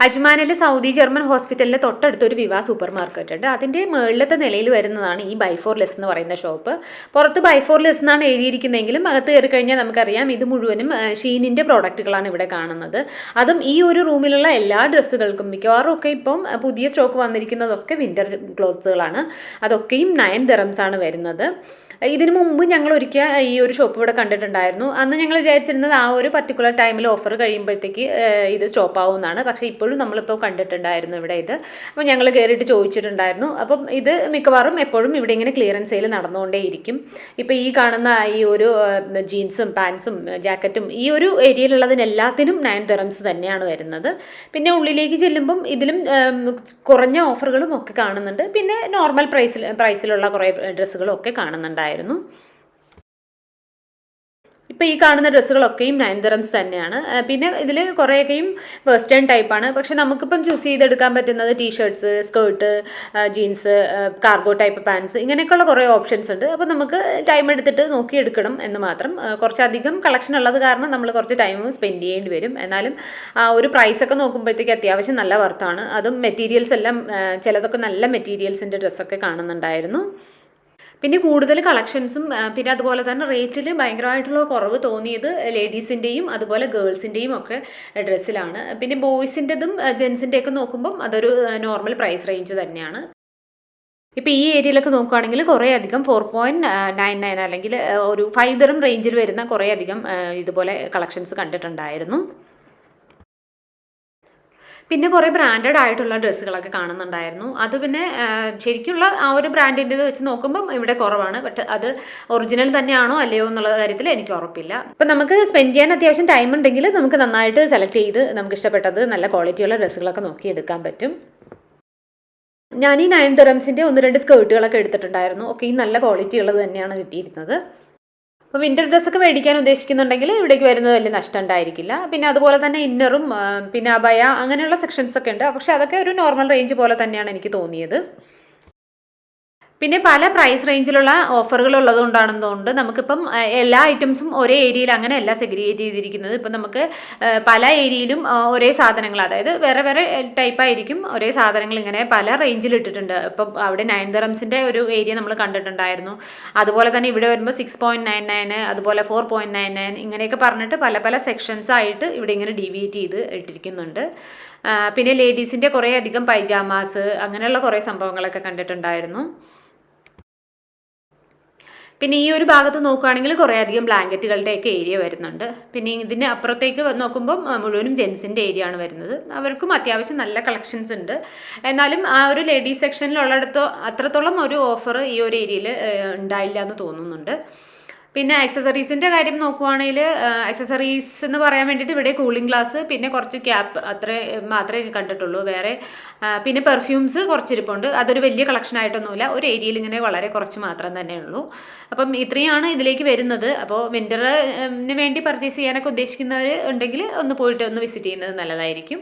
അജ്മാനിൽ Saudi German ഹോസ്പിറ്റലിൻ്റെ തൊട്ടടുത്തൊരു വിവാ super market ഉണ്ട്. അതിൻ്റെ മുകളിലത്തെ നിലയിൽ വരുന്നതാണ് ഈ ബൈ ഫോർ ലെസ് എന്ന് പറയുന്ന ഷോപ്പ്. പുറത്ത് ബൈ ഫോർ ലെസ് എന്നാണ് എഴുതിയിരിക്കുന്നതെങ്കിലും അകത്ത് കയറി കഴിഞ്ഞാൽ നമുക്കറിയാം ഇത് മുഴുവനും ഷീനിൻ്റെ പ്രോഡക്റ്റുകളാണ് ഇവിടെ കാണുന്നത്. അതും ഈ ഒരു റൂമിലുള്ള എല്ലാ ഡ്രസ്സുകൾക്കും മിക്കവാറും ഒക്കെ ഇപ്പം പുതിയ സ്റ്റോക്ക് വന്നിരിക്കുന്നതൊക്കെ വിൻ്റർ ക്ലോത്ത്സുകളാണ്. അതൊക്കെയും 9 dirhams ആണ് വരുന്നത്. ഇതിനു മുമ്പ് ഞങ്ങൾ ഒരിക്കൽ ഈ ഒരു ഷോപ്പ് ഇവിടെ കണ്ടിട്ടുണ്ടായിരുന്നു. അന്ന് ഞങ്ങൾ വിചാരിച്ചിരുന്നത് ആ ഒരു പർട്ടിക്കുലർ ടൈമിൽ ഓഫർ കഴിയുമ്പോഴത്തേക്ക് ഇത് സ്റ്റോപ്പ് ആവുമെന്നാണ്. പക്ഷേ ഇപ്പോഴും നമ്മളിപ്പോൾ കണ്ടിട്ടുണ്ടായിരുന്നു ഇവിടെ ഇത്. അപ്പോൾ ഞങ്ങൾ കയറിയിട്ട് ചോദിച്ചിട്ടുണ്ടായിരുന്നു. അപ്പം ഇത് മിക്കവാറും എപ്പോഴും ഇവിടെ ഇങ്ങനെ ക്ലിയറൻസ് സെയിൽ നടന്നുകൊണ്ടേയിരിക്കും. ഇപ്പോൾ ഈ കാണുന്ന ഈ ഒരു ജീൻസും പാൻസും ജാക്കറ്റും ഈ ഒരു ഏരിയയിലുള്ളതിനെല്ലാത്തിനും 9 dirhams തന്നെയാണ് വരുന്നത്. പിന്നെ ഉള്ളിലേക്ക് ചെല്ലുമ്പം ഇതിലും കുറഞ്ഞ ഓഫറുകളും ഒക്കെ കാണുന്നുണ്ട്. പിന്നെ നോർമൽ പ്രൈസിലുള്ള കുറേ ഡ്രസ്സുകളും ഒക്കെ കാണുന്നുണ്ടായിരുന്നു. ഇപ്പോൾ ഈ കാണുന്ന ഡ്രസ്സുകളൊക്കെയും 9 dirhams തന്നെയാണ്. പിന്നെ ഇതിൽ കുറേയൊക്കെയും വെസ്റ്റേൺ ടൈപ്പാണ്. പക്ഷെ നമുക്കിപ്പം ചൂസ് ചെയ്തെടുക്കാൻ പറ്റുന്നത് T-shirts, skirt, jeans, cargo type pants, ഇങ്ങനെയൊക്കെയുള്ള കുറേ ഓപ്ഷൻസ് ഉണ്ട്. അപ്പോൾ നമുക്ക് ടൈം എടുത്തിട്ട് നോക്കിയെടുക്കണം എന്ന് മാത്രം. കുറച്ചധികം കളക്ഷൻ ഉള്ളത് കാരണം നമ്മൾ കുറച്ച് ടൈം സ്പെൻഡ് ചെയ്യേണ്ടി വരും. എന്നാലും ഒരു പ്രൈസൊക്കെ നോക്കുമ്പോഴത്തേക്ക് അത്യാവശ്യം നല്ല വർത്താണ്. അതും മെറ്റീരിയൽസ് എല്ലാം ചിലതൊക്കെ നല്ല മെറ്റീരിയൽസിൻ്റെ ഡ്രസ്സൊക്കെ കാണുന്നുണ്ടായിരുന്നു. പിന്നെ കൂടുതൽ കളക്ഷൻസും പിന്നെ അതുപോലെ തന്നെ റേറ്റിൽ ഭയങ്കരമായിട്ടുള്ള കുറവ് തോന്നിയത് ലേഡീസിൻ്റെയും അതുപോലെ ഗേൾസിൻ്റെയും ഒക്കെ ഡ്രസ്സിലാണ്. പിന്നെ ബോയ്സിൻ്റെതും ജെൻസിൻ്റെയൊക്കെ നോക്കുമ്പം അതൊരു നോർമൽ പ്രൈസ് റേഞ്ച് തന്നെയാണ്. ഇപ്പോൾ ഈ ഏരിയയിലൊക്കെ നോക്കുകയാണെങ്കിൽ കുറേ അധികം 4.99 അല്ലെങ്കിൽ ഒരു 5 dirham റേഞ്ചിൽ വരുന്ന കുറേ അധികം ഇതുപോലെ കളക്ഷൻസ് കണ്ടിട്ടുണ്ടായിരുന്നു. പിന്നെ കുറേ ബ്രാൻഡഡ് ആയിട്ടുള്ള ഡ്രസ്സുകളൊക്കെ കാണുന്നുണ്ടായിരുന്നു. അത് പിന്നെ ശരിക്കുള്ള ആ ഒരു ബ്രാൻഡിൻ്റെത് വെച്ച് നോക്കുമ്പം ഇവിടെ കുറവാണ്. ബട്ട് അത് ഒറിജിനൽ തന്നെയാണോ അല്ലയോ എന്നുള്ള കാര്യത്തിൽ എനിക്ക് ഉറപ്പില്ല. അപ്പം നമുക്ക് സ്പെൻഡ് ചെയ്യാൻ അത്യാവശ്യം ടൈം ഉണ്ടെങ്കിൽ നമുക്ക് നന്നായിട്ട് സെലക്ട് ചെയ്ത് നമുക്ക് ഇഷ്ടപ്പെട്ടത് നല്ല ക്വാളിറ്റിയുള്ള ഡ്രസ്സുകളൊക്കെ നോക്കി എടുക്കാൻ പറ്റും. ഞാൻ ഈ 9 dirhamsന്റെ 1-2 സ്കേർട്ടുകളൊക്കെ എടുത്തിട്ടുണ്ടായിരുന്നു. ഒക്കെ ഈ നല്ല ക്വാളിറ്റി ഉള്ളത് തന്നെയാണ് കിട്ടിയിരുന്നത്. അപ്പോൾ വിൻ്റർ ഡ്രസ്സൊക്കെ മേടിക്കാൻ ഉദ്ദേശിക്കുന്നുണ്ടെങ്കിൽ ഇവിടേക്ക് വരുന്നത് വലിയ നഷ്ടം ഉണ്ടായിരിക്കില്ല. പിന്നെ അതുപോലെ തന്നെ ഇന്നറും പിന്നെ അബയ അങ്ങനെയുള്ള സെക്ഷൻസ് ഒക്കെ ഉണ്ട്. പക്ഷേ അതൊക്കെ ഒരു നോർമൽ റേഞ്ച് പോലെ തന്നെയാണ് എനിക്ക് തോന്നിയത്. പിന്നെ പല പ്രൈസ് റേഞ്ചിലുള്ള ഓഫറുകൾ ഉള്ളതുകൊണ്ടാണെന്നുകൊണ്ട് നമുക്കിപ്പം എല്ലാ ഐറ്റംസും ഒരേ ഏരിയയിൽ അങ്ങനെയല്ല സെഗ്രിഗേറ്റ് ചെയ്തിരിക്കുന്നത്. ഇപ്പം നമുക്ക് പല ഏരിയയിലും ഒരേ സാധനങ്ങൾ, അതായത് വേറെ വേറെ ടൈപ്പായിരിക്കും ഒരേ സാധനങ്ങൾ ഇങ്ങനെ പല റേഞ്ചിൽ ഇട്ടിട്ടുണ്ട്. ഇപ്പം അവിടെ 9 dirhamsന്റെ ഒരു ഏരിയ നമ്മൾ കണ്ടിട്ടുണ്ടായിരുന്നു. അതുപോലെ തന്നെ ഇവിടെ വരുമ്പോൾ 6.99, അതുപോലെ 4.99 ഇങ്ങനെയൊക്കെ പറഞ്ഞിട്ട് പല പല സെക്ഷൻസ് ആയിട്ട് ഇവിടെ ഇങ്ങനെ ഡീവിയേറ്റ് ചെയ്ത് ഇട്ടിരിക്കുന്നുണ്ട്. പിന്നെ ലേഡീസിൻ്റെ കുറേ അധികം പൈജാമാസ് അങ്ങനെയുള്ള കുറേ സംഭവങ്ങളൊക്കെ കണ്ടിട്ടുണ്ടായിരുന്നു. പിന്നെ ഈ ഒരു ഭാഗത്ത് നോക്കുകയാണെങ്കിൽ കുറേ അധികം ബ്ലാങ്കറ്റുകളുടെയൊക്കെ ഏരിയ വരുന്നുണ്ട്. പിന്നെ ഇതിന് അപ്പുറത്തേക്ക് നോക്കുമ്പം മുഴുവനും ജെൻസിൻ്റെ ഏരിയ ആണ് വരുന്നത്. അവർക്കും അത്യാവശ്യം നല്ല കളക്ഷൻസ് ഉണ്ട്. എന്നാലും ആ ഒരു ലേഡീസ് സെക്ഷനിലുള്ളിടത്തോ അത്രത്തോളം ഒരു ഓഫർ ഈ ഒരു ഏരിയയിൽ ഉണ്ടായില്ല എന്ന് തോന്നുന്നുണ്ട്. പിന്നെ ആക്സസറീസിൻ്റെ കാര്യം നോക്കുവാണെങ്കിൽ ആക്സസറീസ് എന്ന് പറയാൻ വേണ്ടിയിട്ട് ഇവിടെ കൂളിംഗ് ഗ്ലാസ്, പിന്നെ കുറച്ച് ക്യാപ്പ് മാത്രമേ കണ്ടിട്ടുള്ളൂ. വേറെ പിന്നെ പെർഫ്യൂംസ് കുറച്ചിരിപ്പുണ്ട്. അതൊരു വലിയ കളക്ഷൻ ആയിട്ടൊന്നുമില്ല. ഒരു ഏരിയയിൽ ഇങ്ങനെ വളരെ കുറച്ച് മാത്രം തന്നെ ഉള്ളൂ. അപ്പം ഇത്രയാണ് ഇതിലേക്ക് വരുന്നത്. അപ്പോൾ വിൻ്ററിന് വേണ്ടി പർച്ചേസ് ചെയ്യാനൊക്കെ ഉദ്ദേശിക്കുന്നവർ ഉണ്ടെങ്കിൽ ഒന്ന് പോയിട്ട് ഒന്ന് വിസിറ്റ് ചെയ്യുന്നത് നല്ലതായിരിക്കും.